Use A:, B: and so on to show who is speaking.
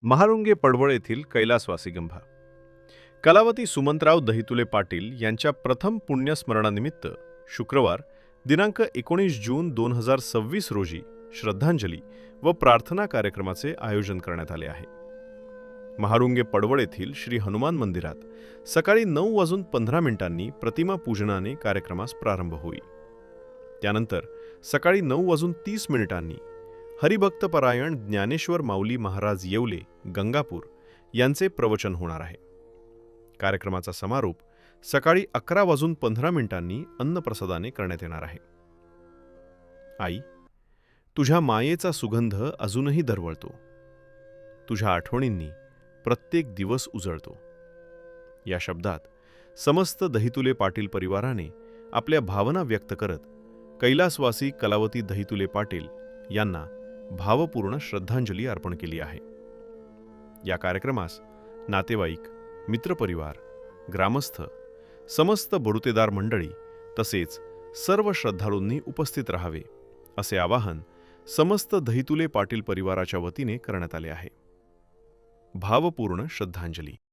A: महाळुंगे पडवळ येथील कैलासवासी गंभा. कलावती सुमंतराव दहितुले पाटील यांच्या प्रथम पुण्यस्मरणानिमित्त शुक्रवार दिनांक 19 जून 2026 रोजी श्रद्धांजली व प्रार्थना कार्यक्रमाचे आयोजन करण्यात आले आहे. महाळुंगे पडवळ येथील श्री हनुमान मंदिरात सकाळी 9:15 प्रतिमा पूजनाने कार्यक्रमास प्रारंभ होईल. त्यानंतर सकाळी 9:30 हरिभक्तपरायण ज्ञानेश्वर माऊली महाराज येवले गंगापूर यांचे प्रवचन होणार आहे. कार्यक्रमाचा समारोप सकाळी 11:15 अन्नप्रसादाने करण्यात येणार आहे. आई, तुझ्या मायेचा सुगंध अजूनही दरवळतो. तुझ्या आठवणींनी प्रत्येक दिवस उजळतो. या शब्दात समस्त दहितुले पाटील परिवाराने आपल्या भावना व्यक्त करत कैलासवासी कलावती दहितुले पाटील यांना भावपूर्ण श्रद्धांजली अर्पण केली आहे. या कार्यक्रमास नातेवाईक, मित्रपरिवार, ग्रामस्थ, समस्त बडुतेदार मंडळी तसेच सर्व श्रद्धाळूंनी उपस्थित राहावे असे आवाहन समस्त दहितुले पाटील परिवाराच्या वतीने करण्यात आले आहे. भावपूर्ण श्रद्धांजली.